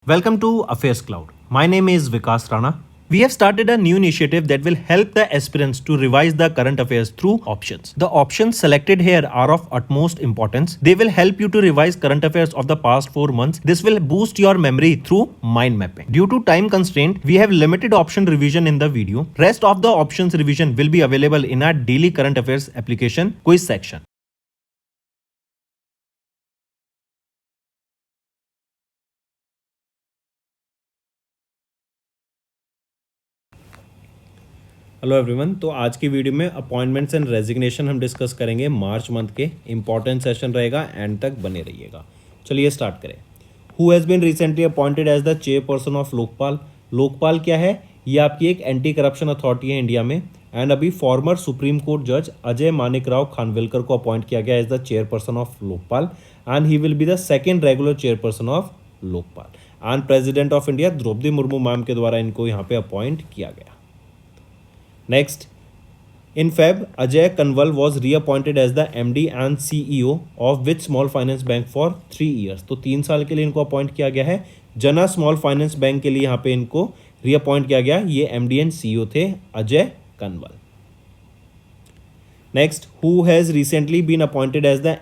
Welcome to Affairs Cloud. My name is Vikas Rana. We have started a new initiative that will help the aspirants to revise the current affairs through options. The options selected here are of utmost importance. They will help you to revise current affairs of the past 4 months. This will boost your memory through mind mapping. Due to time constraint, we have limited option revision in the video. Rest of the options revision will be available in our daily current affairs application quiz section. Hello everyone, तो आज की video में appointments and resignation हम discuss करेंगे। March month के important session रहेगा, end तक बने रहिएगा। चलिए स्टार्ट करें। Who has been recently appointed as the chairperson of Lokpal. Lokpal क्या है? ये आपकी एक एंटी करप्शन अथॉरिटी है इंडिया में। एंड अभी फॉर्मर सुप्रीम कोर्ट जज अजय मानिक राव खानविलकर को अपॉइंट किया गया as the chairperson of Lokpal, and he will be the second regular chairperson of Lokpal. And president of India Draupadi Murmu ma'am के द्वारा इनको यहाँ पे अपॉइंट किया गया। Next, in Feb, Ajay Kanwal was reappointed as the MD and CEO of which small finance bank for 3 years. तो 3 साल के लिए इनको अपॉइंट किया गया है। जना स्मॉल फाइनेंस बैंक के लिए यहाँ पे इनको रीअपॉइंट किया गया। ये MD एंड CEO थे Ajay Kanwal. Next, who has recently been appointed as the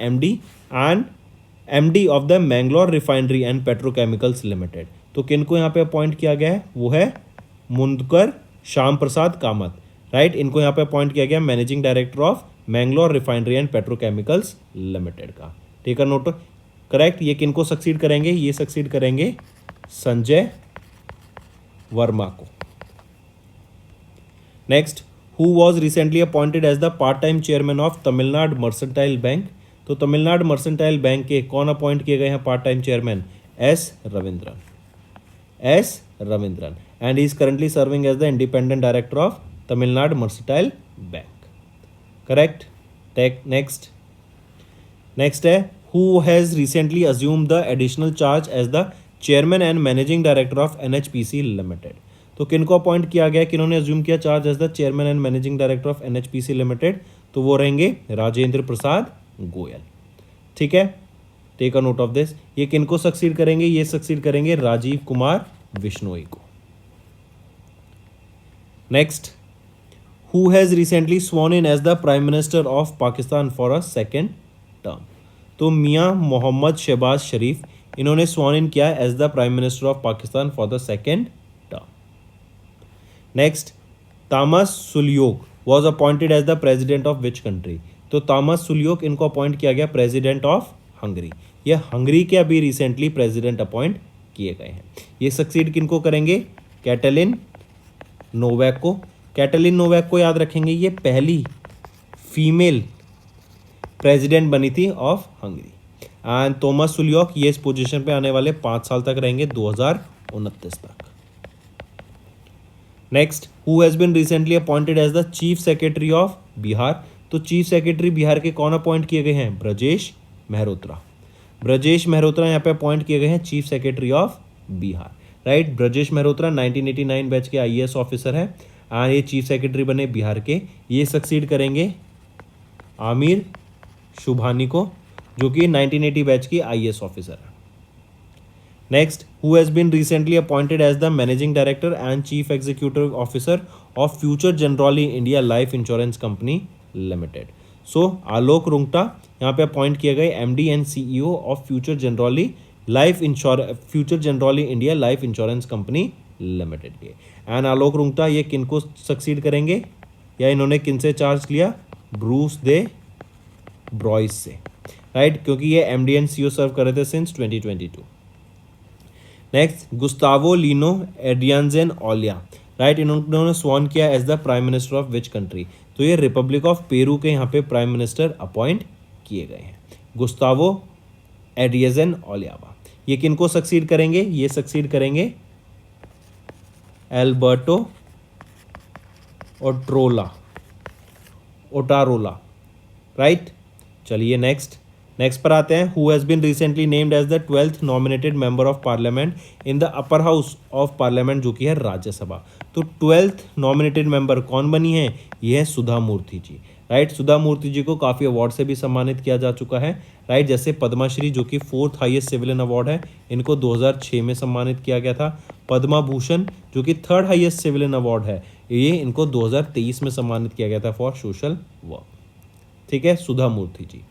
MD of the Mangalore Refinery and Petrochemicals Limited. तो किनको यहाँ पे अपॉइंट किया गया है? वो है मुंदकर श्याम प्रसाद कामत। राइट, इनको यहाँ पे अपॉइंट किया गया managing director of Mangalore Refinery and Petrochemicals limited का। ठीक है, नोट करेक्ट। ये किनको सक्सीड करेंगे? ये सक्सीड करेंगे संजय वर्मा को। Next, who was recently appointed as the part time chairman of Tamil Nadu mercantile bank. तो तमिलनाडु मर्सेंटाइल बैंक के कौन अपॉइंट किए गए हैं part time chairman? S Ravindran, and he is currently serving as the independent director of Tamil Nadu Mercantile Bank. Correct? Next है who has recently assumed the additional charge as the chairman and managing director of NHPC Limited. तो किनको appoint किया गया? किन्होंने assume किया charge as the chairman and managing director of NHPC limited? तो वो रहेंगे राजेंद्र प्रसाद गोयल। ठीक है, take a note of this. ये किनको सक्सीड करेंगे? ये सक्सीड करेंगे राजीव कुमार विश्नोई को। Next, who has recently sworn in as the prime minister of Pakistan for a second term. तो मियाँ मोहम्मद शहबाज शरीफ, इन्होंने स्वॉन इन किया as the prime minister of Pakistan for the second term. Next, Tamas Sulyok was appointed as the president of which country. तो Tamas Sulyok इनको appoint किया गया president of Hungary. ये Hungary के अभी रिसेंटली प्रेजिडेंट अपॉइंट किए गए हैं। ये सक्सीड किनको करेंगे? कैटलिन नोवैक को। कैटलिन नोवैक को याद रखेंगे, ये पहली फीमेल प्रेसिडेंट बनी थी ऑफ हंगरी। एंड थॉमस सुलियोक ये इस पोजीशन पे आने वाले 5 साल तक रहेंगे, 2029 तक। Next, who has been recently appointed as the chief secretary of Bihar. तो चीफ सेक्रेटरी बिहार के कौन अपॉइंट किए गए हैं? ब्रजेश मेहरोत्रा यहाँ पे अपॉइंट किए गए हैं chief secretary of Bihar. Right, Brajesh Mehrotra 1989 batch के IAS ऑफिसर है, और ये चीफ सेक्रेटरी बने बिहार के। ये सक्सीड करेंगे आमिर शुभानी को, जो कि 1980 बैच की IAS ऑफिसर है। Next, who has been recently appointed as the managing director and chief executive officer of Future Generali India Life Insurance Company Limited. So Alok Rungta यहाँ पे अपॉइंट किए गए MD and CEO of Future Generali India Life Insurance Company Limited के। And Alok Rungta ये किनको succeed करेंगे, या इन्होंने किनसे चार्ज लिया? ब्रूस दे ब्रॉयस से। राइट, क्योंकि ये MD एंड CEO सर्व कर रहे थे since 2022। Next, Gustavo Lino Adrianzen Olaya. Right, इन्होंने स्वॉन किया as the prime minister of which country. तो ये रिपब्लिक ऑफ पेरू के यहाँ पे प्राइम मिनिस्टर अपॉइंट किए गए हैं, गुस्तावो एडियंजन ओलियावा। ये किनको सक्सीड करेंगे? ये सक्सीड करेंगे एल्बर्टो ओटारोला। राइट, चलिए नेक्स्ट पर आते हैं। Who has been recently named as the 12th nominated member of parliament in the upper house of parliament, जो कि है राज्यसभा। तो 12th नॉमिनेटेड मेंबर कौन बनी है? ये है सुधा मूर्ति जी। राइट। सुधा मूर्ति जी को काफ़ी अवार्ड से भी सम्मानित किया जा चुका है, राइट। जैसे पद्माश्री जो कि 4th हाईएस्ट सिविलियन अवार्ड है, इनको 2006 में सम्मानित किया गया था। पद्मा भूषण जो कि 3rd हाईएस्ट सिविलियन अवार्ड है, ये इनको 2023 में सम्मानित किया गया था फॉर सोशल वर्क। ठीक है, Sudha Murthy ji.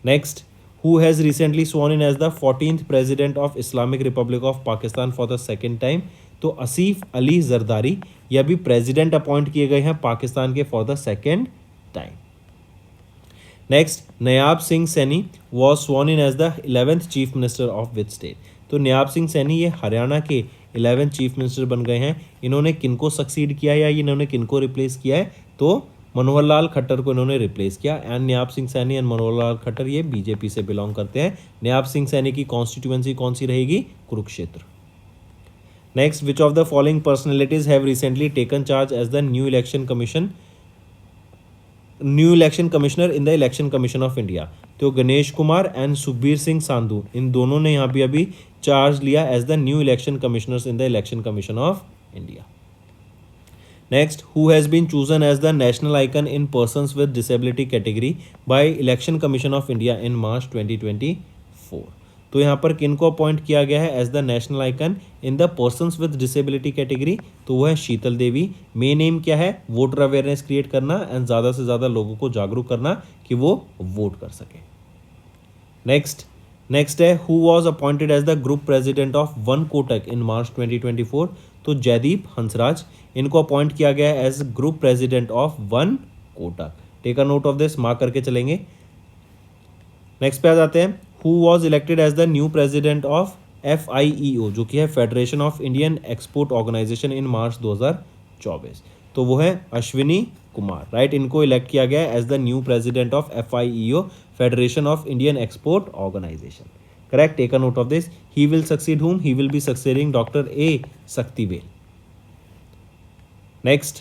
Next, who has recently sworn in as the 14th president of Islamic Republic of Pakistan for the second time. तो आसिफ अली जरदारी ये अभी प्रेसिडेंट अपॉइंट किए गए हैं पाकिस्तान के for the second time. Next, Nayab Singh Saini was sworn in as the 11th chief minister of which state. तो नयाब सिंह सैनी ये हरियाणा के 11th चीफ मिनिस्टर बन गए हैं। इन्होंने किनको सक्सीड किया या इन्होंने किनको रिप्लेस किया है, तो मनोहर लाल खट्टर को इन्होंने रिप्लेस किया। एंड नयाब सिंह सैनी एंड मनोहर लाल खट्टर ये बीजेपी से बिलोंग करते हैं। नयाब सिंह सैनी की कॉन्स्टिट्यूएंसी कौन सी रहेगी? Kurukshetra. Next, which of the following personalities have recently taken charge as the new election commissioner in the election commission of India. तो गणेश कुमार एंड सुखबीर सिंह सांधू, इन दोनों ने यहाँ पे अभी चार्ज लिया as the new election commissioners in the election commission of India. Next, who has been chosen as the national icon in persons with disability category by Election Commission of India in March 2024? तो यहाँ पर किनको appoint किया गया है as the national icon in the persons with disability category? तो वो है शीतल देवी। मेन एम क्या है? वोटर अवेयरनेस क्रिएट करना एंड ज़्यादा से ज़्यादा लोगों को जागरूक करना कि वो वोट कर सके। नेक्स्ट है, who was appointed as the group president of One Kotak in March 2024? तो जयदीप हंसराज, इनको अपॉइंट किया गया है as group president of One Kotak. Take a note of this, mark करके चलेंगे। नेक्स्ट पे आ जाते हैं, who was elected as the new president of FIEO जो कि है Federation of Indian export Organisation in March 2024? तो वो है अश्विनी कुमार, राइट। इनको इलेक्ट किया गया है as the new president of FIEO federation of Indian export organisation. Correct, take a note of this. He will succeed whom? He will be succeeding Dr. A. Saktivel. Next,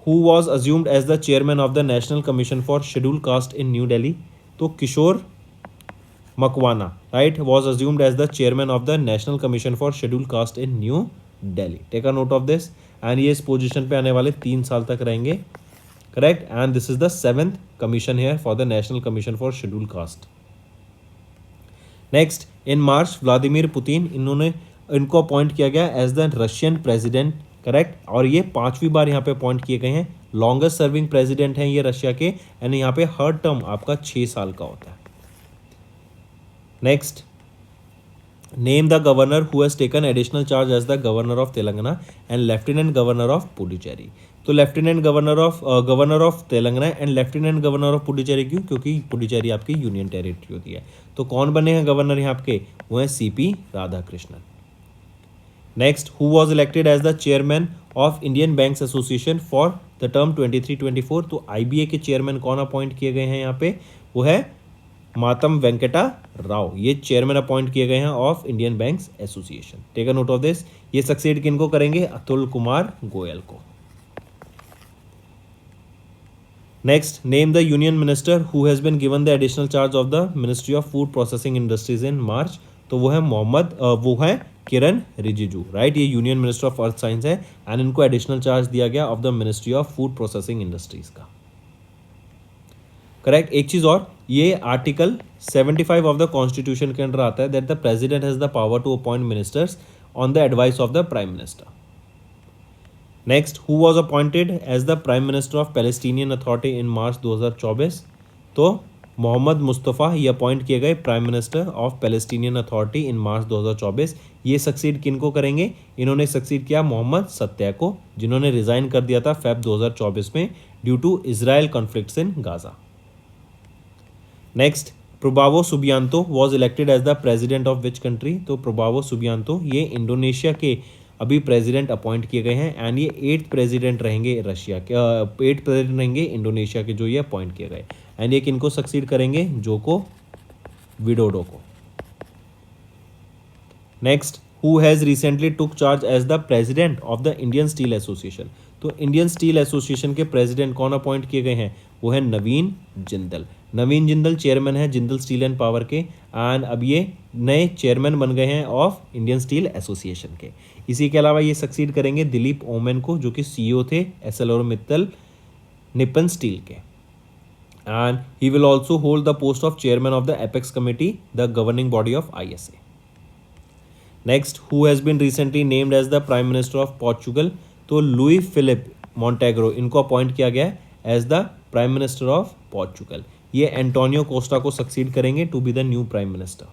who was assumed as the chairman of the National Commission for Scheduled Caste in New Delhi? तो किशोर Makwana, right, was assumed as the chairman of the National Commission for Scheduled Caste in New Delhi. Take a note of this. And ये इस position पे आने वाले 3 साल तक रहेंगे। Correct, and this is the 7th commission chair for the national commission for scheduled caste. Next, in March Vladimir Putin, इनको appoint किया गया as the Russian president. Correct, और ये 5वीं बार यहाँ पे अपॉइंट किए गए हैं। लॉन्गेस्ट सर्विंग प्रेसिडेंट हैं ये रशिया के, एंड यहाँ पे हर टर्म आपका 6 साल का होता है। Next, name the governor who has taken additional charge as the governor of Telangana and lieutenant governor of Puducherry. तो lieutenant governor of Telangana and lieutenant governor of Puducherry क्यों? क्योंकि पुडुचेरी आपकी यूनियन टेरिटरी होती है। तो कौन बने हैं गवर्नर यहाँ आपके? वो हैं CP Radhakrishnan. Next, who was elected as the chairman of Indian banks association for the term 23-24? तो IBA के चेयरमैन कौन अपॉइंट किए गए हैं यहाँ पे? वो है मातम वेंकटा राव, ये चेयरमैन अपॉइंट किए गए हैं of Indian banks Association. Take a note of this. ये सक्सीड किनको करेंगे? अतुल कुमार गोयल को। Next, name the union minister who has been given the additional charge of the ministry of food processing industries in March? तो वो है Kiren Rijiju, right. ये union minister of earth science है and इनको एडिशनल चार्ज दिया गया of the ministry of food processing industries का। Correct, एक चीज और, ये आर्टिकल 75 ऑफ द कॉन्स्टिट्यूशन के अंडर आता है that the president has the power to appoint ministers on the advice of the prime minister. Next, who was appointed as the prime minister of Palestinian Authority in March 2024? तो Mohammad Mustafa ये appoint किए गए prime minister of Palestinian Authority in March 2024। ये succeed किनको करेंगे? इन्होंने succeed किया मोहम्मद सत्या को, जिन्होंने रिजाइन कर दिया था फेब 2024 में due to Israel conflicts in Gaza. Next, Prabowo Subianto was elected as the president of which country? तो प्रोबावो सुबियांतो ये इंडोनेशिया के अभी प्रेसिडेंट अपॉइंट किए गए हैं एंड ये 8th प्रेसिडेंट रहेंगे रशिया के, 8th प्रेसिडेंट रहेंगे इंडोनेशिया के जो ये अपॉइंट किए गए। एंड ये किनको सक्सीड करेंगे? जोको विडोडो को। Next, who has recently took charge as the president of the Indian steel association? तो इंडियन स्टील एसोसिएशन के प्रेसिडेंट कौन अपॉइंट किए गए हैं? वो है नवीन जिंदल। नवीन जिंदल चेयरमैन है जिंदल स्टील एंड पावर के, एंड अब ये नए चेयरमैन बन गए हैं ऑफ इंडियन स्टील एसोसिएशन के। इसी के अलावा ये सक्सीड करेंगे दिलीप ओमेन को, जो कि CEO थे ArcelorMittal निप्पन स्टील के। and he will also hold the post of chairman of the apex committee, the governing body of ISA. Next, who has been recently named as the prime minister of Portugal? तो Luis Filipe Montenegro इनको appoint किया गया है as the prime minister of Portugal. ये Antonio Costa को succeed करेंगे to be the new prime minister.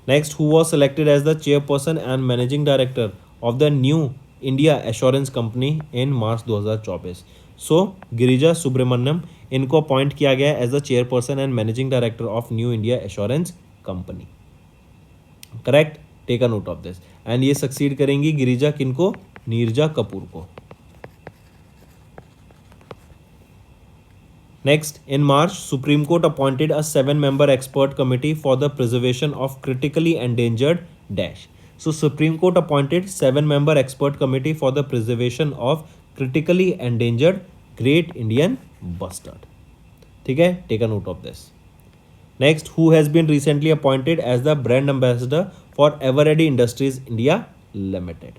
Next, who was selected as the chairperson and managing director of the New India Assurance Company in March 2024? So Girija Subramanian इनको appoint किया गया है as the chairperson and managing director of New India Assurance Company. Correct, take a note of this. And ये succeed करेंगी गिरिजा किनको? नीरजा कपूर को. Next, in March, Supreme Court appointed a 7-member expert committee for the preservation of critically endangered dash. So, Supreme Court appointed 7-member expert committee for the preservation of critically endangered Great Indian Bustard. ठीक है, take a note of this. Next, who has been recently appointed as the brand ambassador for Eveready Industries India Limited?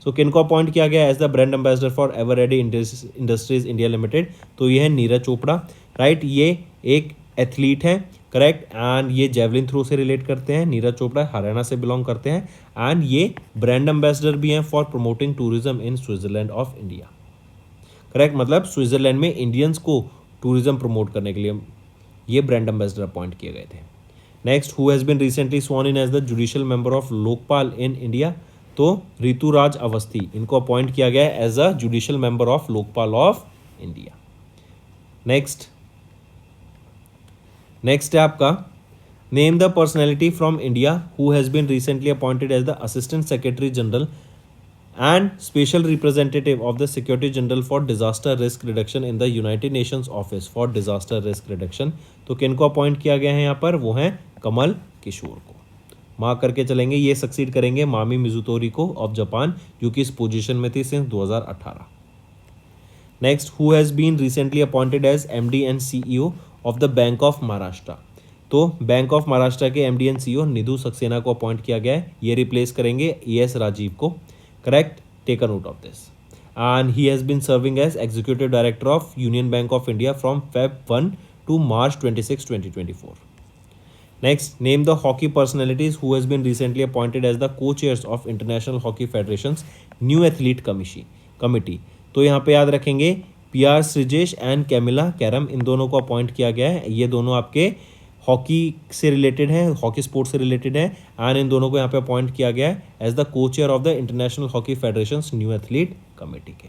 तो किनको appoint किया गया as the brand ambassador for Eveready industries India limited? तो ये है Neeraj Chopra. Right, ये एक athlete है. करेक्ट, एंड ये जेवलिन थ्रो से रिलेट करते हैं. नीरज चोपड़ा हरियाणा से बिलोंग करते हैं एंड ये ब्रांड एम्बेसडर भी हैं for promoting tourism in Switzerland of India. Correct, मतलब स्विट्जरलैंड में इंडियंस को टूरिज्म प्रमोट करने के लिए ये ब्रांड एम्बेसडर अपॉइंट किए गए थे. Next, who has been recently sworn in as the judicial member of Lokpal in India? तो ऋतुराज अवस्थी इनको अपॉइंट किया गया है as a judicial member of Lokpal of India. Next है आपका name the personality from India who has been recently appointed as the assistant secretary general and special representative of the security general for disaster risk reduction in the United Nations office for disaster risk reduction. तो किनको appoint किया गया है यहाँ पर? वो हैं कमल किशोर को. मार्क करके चलेंगे, ये सक्सीड करेंगे मामी मिजुतोरी को ऑफ जापान, जो कि इस पोजीशन में थी since 2018. Next, who has been recently appointed as MD and CEO of the bank of Maharashtra? तो बैंक ऑफ महाराष्ट्र के MD and CEO Nidhu Saxena को अपॉइंट किया गया है. ये रिप्लेस करेंगे एस राजीव को. Correct, take a note of this. And he has been serving as executive director of union bank of India from Feb 1 to March 26, 2024. Next, name the hockey personalities who has been recently appointed as the co-chairs of International Hockey Federation's New Athlete Committee. तो यहाँ पे याद रखेंगे PR Sreejesh and Camila Caram, इन दोनों को appoint किया गया है. ये दोनों आपके हॉकी से रिलेटेड हैं, हॉकी स्पोर्ट्स से रिलेटेड हैं एंड इन दोनों को यहाँ पे अपॉइंट किया गया है as the co-chair of the International Hockey Federation's new athlete committee के.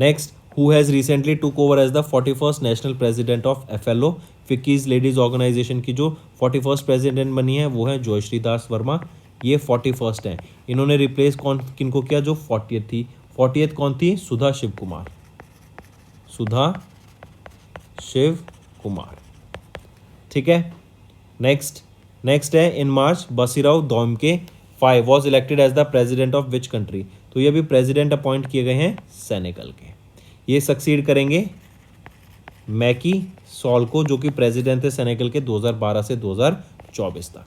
Next, who has recently took over as the 41st national president of FLO FICCI's ladies organisation की जो 41st प्रेसिडेंट बनी है वो है जयश्री दास वर्मा. ये 41st हैं. इन्होंने रिप्लेस किनको किया? जो 40th थी. 40th कौन थी? सुधा शिव कुमार. ठीक है. नेक्स्ट है in March Bassirou Diomaye 5 was elected as the president of which country? तो ये भी प्रेसिडेंट अपॉइंट किए गए हैं सेनेगल के. ये सक्सीड करेंगे मैकी सॉल को, जो कि प्रेसिडेंट थे सेनेगल के 2012 से 2024 तक.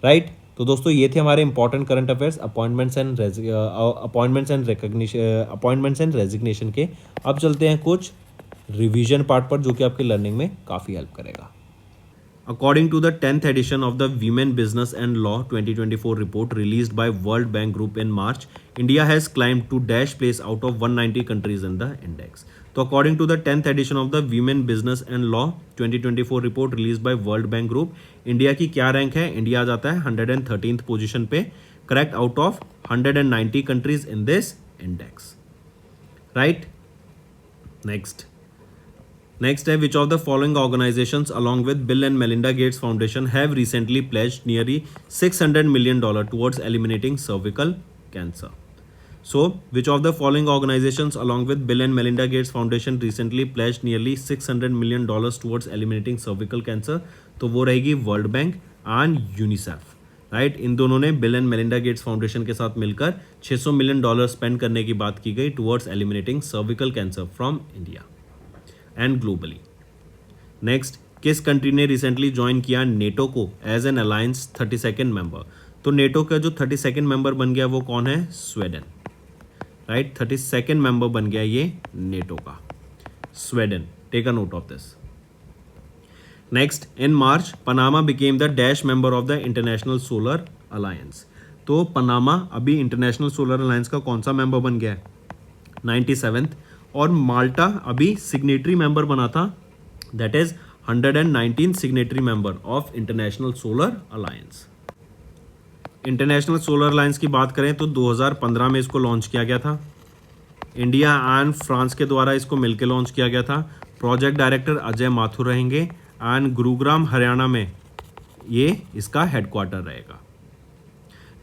राइट, तो दोस्तों ये थे हमारे important current affairs appointments and resignation के. अब चलते हैं कुछ रिवीजन पार्ट पर, जो कि आपके लर्निंग में काफ़ी हेल्प करेगा. According to the 10th edition of the Women Business and Law 2024 report released by World Bank Group in March, India has climbed to dash place out of 190 countries in the index. So according to the 10th edition of the Women Business and Law 2024 report released by World Bank Group, India की क्या rank है? India आ जाता है 113th position पे. Correct, out of 190 countries in this index. Right? Next है, which of the following organizations along with Bill and Melinda Gates Foundation have recently pledged nearly $600 million towards eliminating cervical cancer? So, which of the following organizations along with Bill and Melinda Gates Foundation recently pledged nearly $600 million towards eliminating cervical cancer? तो वो रहेगी World Bank and UNICEF. Right, इन दोनों ने Bill and Melinda Gates Foundation के साथ मिलकर $600 million spend करने की बात की गई towards eliminating cervical cancer from India and globally. Next, किस कंट्री ने रिसेंटली ज्वाइन किया नेटो को as an alliance 32nd member? तो नेटो का जो 32nd मेंबर बन गया वो कौन है? स्वीडन. राइट, 32nd मेंबर बन गया ये नेटो का, Sweden. Take a note of this. Next, in March Panama became the dash member of the international solar alliance. तो पनामा अभी इंटरनेशनल सोलर अलायंस का कौन सा मेंबर बन गया है? 97th. और माल्टा अभी सिग्नेटरी मेंबर बना था, that is 119 signatory member of international solar alliance. International solar alliance की बात करें तो 2015 में इसको लॉन्च किया गया था. इंडिया एंड फ्रांस के द्वारा इसको मिलकर लॉन्च किया गया था. प्रोजेक्ट डायरेक्टर अजय माथुर रहेंगे एंड गुरुग्राम हरियाणा में ये इसका हेडक्वार्टर रहेगा.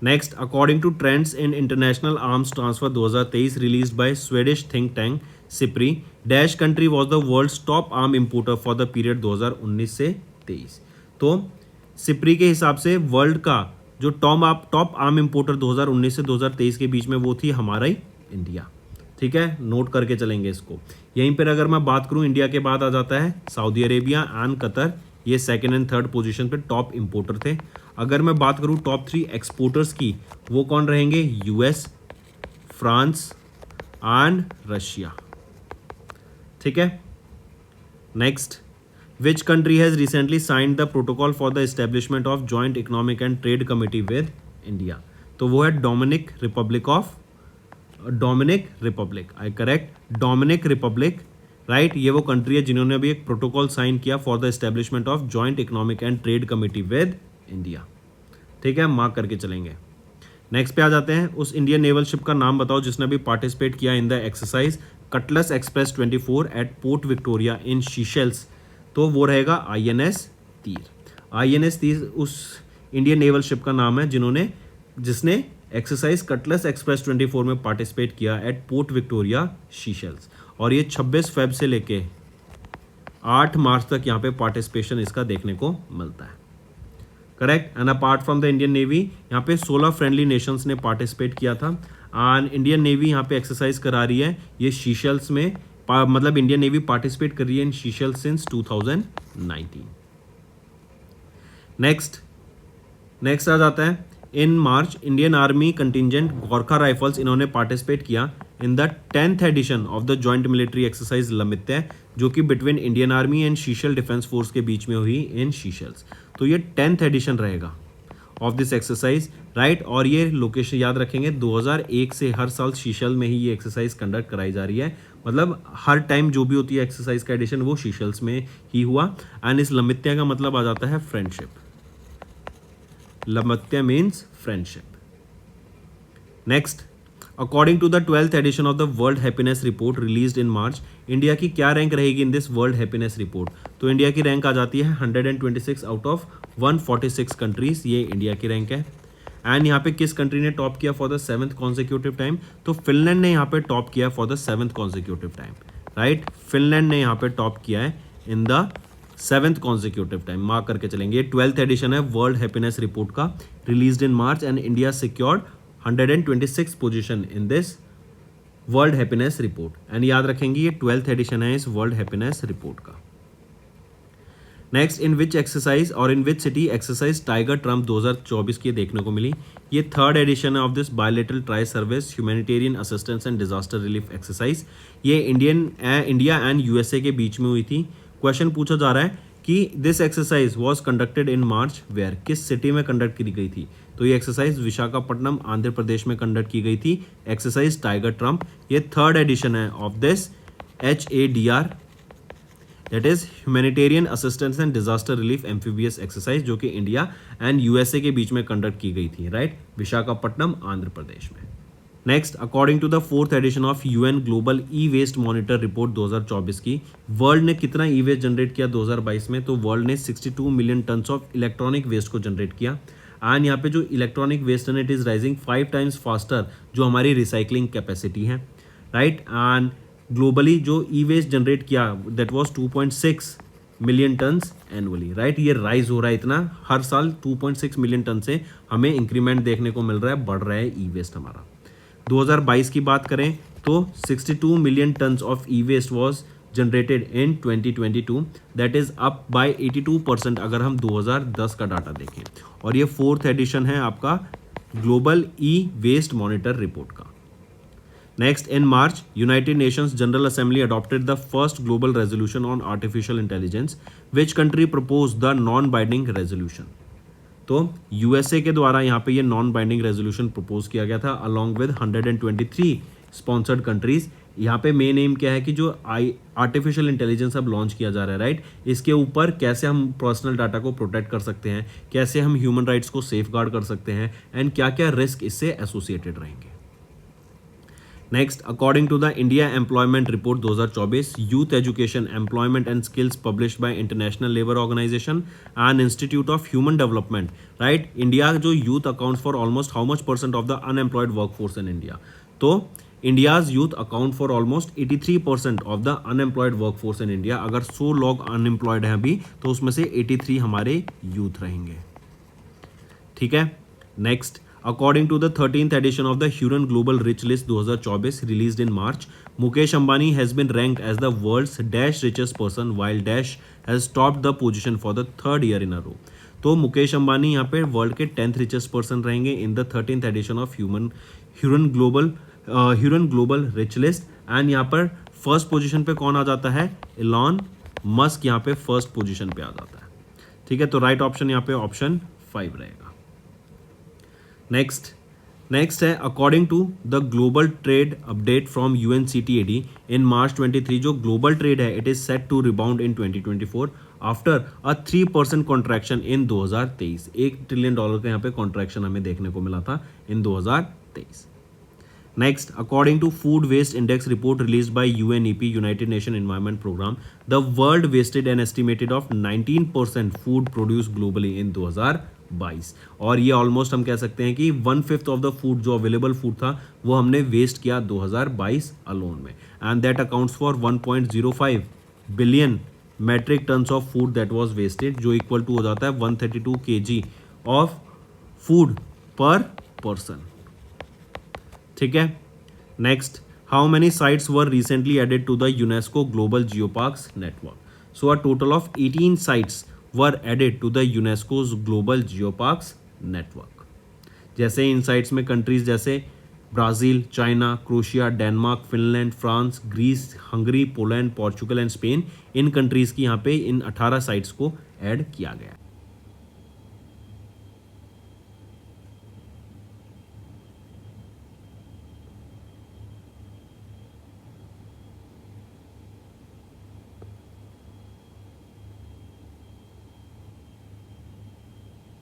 Next, according to trends in international arms transfer 2023 released by Swedish think tank SIPRI, dash country was the world's top arm importer for the period 2019 से 23. तो सिप्री के हिसाब से वर्ल्ड का जो टॉप आर्म इंपोर्टर 2019 से 2023 के बीच में वो थी हमारा ही इंडिया. ठीक है, नोट करके चलेंगे इसको. यहीं पर अगर मैं बात करूं, इंडिया के बाद आ जाता है सऊदी अरेबिया एंड कतर. ये सेकेंड एंड थर्ड पोजीशन पे टॉप इंपोर्टर थे. अगर मैं बात करूं टॉप 3 एक्सपोर्टर्स की, वो कौन रहेंगे? US, France and Russia. ठीक है. Next, which country has recently signed the protocol for the establishment of joint economic and trade committee with India? तो वो है Dominican republic. I correct, Dominican republic, right. ये वो कंट्री है जिन्होंने अभी एक प्रोटोकॉल साइन किया for the establishment of joint economic and trade committee with India. ठीक है, मार्क करके चलेंगे. नेक्स्ट पे आ जाते हैं. उस इंडियन नेवल शिप का नाम बताओ जिसने अभी पार्टिसिपेट किया in the exercise Cutlass Express 24 at Port Victoria in Seychelles. तो वो रहेगा INS तीर. INS तीर उस इंडियन नेवल शिप का नाम है जिसने एक्सरसाइज कटलस एक्सप्रेस 24 में पार्टिसिपेट किया एट पोर्ट विक्टोरिया शीशेल्स. और ये 26 फेब से लेके 8 मार्च तक यहाँ पे पार्टिसिपेशन इसका देखने को मिलता है. Correct. And apart from the Indian navy यहाँ पे 16 फ्रेंडली नेशंस ने पार्टिसिपेट किया था. एंड इंडियन नेवी यहाँ पे एक्सरसाइज करा रही है ये शीशेल्स में, मतलब इंडियन नेवी पार्टिसिपेट कर रही है इन शीशेल्स सिंस 2019. नेक्स्ट आ जाता है. In March Indian army contingent Gorkha rifles इन्होंने पार्टिसिपेट किया in the 10th edition of the joint military exercise Lamitiye, जो कि between Indian army and Seychelles defence force के बीच में हुई इन शीशल्स. तो ये 10th एडिशन रहेगा ऑफ दिस एक्सरसाइज, राइट. और ये लोकेशन याद रखेंगे 2001 से हर साल शीशल में ही ये एक्सरसाइज कंडक्ट कराई जा रही है. मतलब हर टाइम जो भी होती है एक्सरसाइज का एडिशन वो शीशल्स में ही हुआ. एंड इस लमित्य का मतलब आ जाता है फ्रेंडशिप. लमित्य means friendship. Next, according to the 12th edition of the world happiness report released in March, India की क्या रैंक रहेगी in this world happiness report? तो इंडिया की रैंक आ जाती है 126 आउट ऑफ 146 कंट्रीज. ये इंडिया की रैंक है. एंड यहाँ पे किस कंट्री ने टॉप किया for the 7th consecutive time? तो फिनलैंड ने यहाँ पे टॉप किया for the 7th consecutive time, right. Finland ने यहाँ पे टॉप किया है in the 7th consecutive time. Mark करके चलेंगे. ये 12th एडिशन है वर्ल्ड हैप्पीनेस रिपोर्ट का, released in March. And India secured 126 position in this world happiness report. And याद रखेंगे ये 12th एडिशन है इस वर्ल्ड हैप्पीनेस रिपोर्ट का. नेक्स्ट, इन विच एक्सरसाइज और in which city exercise Tiger Triumph 2024 की देखने को मिली? ये 3rd एडिशन है of this bilateral tri service humanitarian assistance and disaster relief exercise. ये इंडिया एंड USA के बीच में हुई थी. क्वेश्चन पूछा जा रहा है कि this exercise was conducted in March where, किस सिटी में कंडक्ट की गई थी? तो ये एक्सरसाइज विशाखापट्टनम आंध्र प्रदेश में कंडक्ट की गई थी. Exercise Tiger Trump. ये 3rd एडिशन है of this HADR, that is humanitarian assistance and disaster relief amphibious exercise, जो कि इंडिया एंड USA के बीच में कंडक्ट की गई थी, राइट. विशाखापट्टनम आंध्र प्रदेश में. Next, according to the 4th edition of UN global e waste monitor report 2024 की, वर्ल्ड ने कितना ई-वेस्ट जनरेट किया 2022 में? तो वर्ल्ड ने 62 million tons of electronic waste को जनरेट किया. एंड यहाँ पे जो इलेक्ट्रॉनिक वेस्ट है it is rising 5 times faster जो हमारी रिसाइकलिंग कैपेसिटी है, राइट. एंड ग्लोबली जो ई-वेस्ट जनरेट किया that was 2.6 million tons annually, right. ये राइज हो रहा है इतना, हर साल 2.6 मिलियन टन से हमें इंक्रीमेंट देखने को मिल रहा है, बढ़ रहा है ई-वेस्ट हमारा. 2022 की बात करें तो 62 million tons of e-waste was generated in 2022, that is up by 82% अगर हम 2010 का डाटा देखें. और ये 4th एडिशन है आपका ग्लोबल ई-वेस्ट मॉनिटर रिपोर्ट का. Next, in March, United Nations General Assembly adopted the first global resolution on artificial intelligence. Which country proposed the non-binding resolution? तो यूएसए के द्वारा यहाँ पे ये नॉन बाइंडिंग रेजोल्यूशन प्रपोज किया गया था अलॉन्ग विद 123 स्पॉन्सर्ड कंट्रीज. यहाँ पे मेन एम क्या है कि जो आर्टिफिशियल इंटेलिजेंस अब लॉन्च किया जा रहा है, राइट, इसके ऊपर कैसे हम पर्सनल डाटा को प्रोटेक्ट कर सकते हैं, कैसे हम ह्यूमन राइट्स को सेफ गार्ड कर सकते हैं, एंड क्या क्या रिस्क इससे एसोसिएटेड रहेंगे. Next, according to the India employment report 2024, youth education, employment and skills published by International Labour Organisation and Institute of Human Development, right, India जो youth accounts for almost how much percent of the unemployed workforce in India. तो India's youth account for almost 83% of the unemployed workforce in India. अगर 100 लोग unemployed हैं अभी, तो उसमें से 83 हमारे यूथ रहेंगे. ठीक है. Next, according to the 13th edition of the Hurun Global Rich List 2024 released in March, Mukesh Ambani has been ranked as the world's dash richest person, while dash has topped the position for the third year in a row. तो मुकेश अंबानी यहाँ पे world के 10th richest person रहेंगे in the 13th edition of Hurun global rich list. And यहाँ पर first position पे कौन आ जाता है? इलॉन मस्क यहाँ पे फर्स्ट पोजीशन पे आ जाता है. ठीक है, तो राइट ऑप्शन यहाँ पे ऑप्शन 5 रहेगा. नेक्स्ट है according to the global trade update from UNCTAD in March 23, जो ग्लोबल ट्रेड है it is set to rebound in 2024 after a 3% contraction in 2023. $1 trillion का यहाँ पे कॉन्ट्रैक्शन हमें देखने को मिला था इन 2023. Next, according to Food Waste Index report released by UNEP, United Nations Environment Program, the world wasted an estimated of 19% food produced globally in 2022. और ये ऑलमोस्ट हम कह सकते हैं कि 1/5 ऑफ द फूड जो अवेलेबल फूड था वो हमने वेस्ट किया 2022 अलोन में. And that accounts for 1.05 billion metric tonnes of food that was wasted, जो इक्वल टू हो जाता है 132 kg of food per person. ठीक है. Next, how many sites were recently added to the UNESCO global geoparks network? So a total of 18 sites were added to the UNESCO's global geoparks network. जैसे इन sites में countries जैसे Brazil, China, Croatia, Denmark, Finland, France, Greece, Hungary, Poland, Portugal and Spain, इन countries की यहाँ पे इन 18 sites को add किया गया.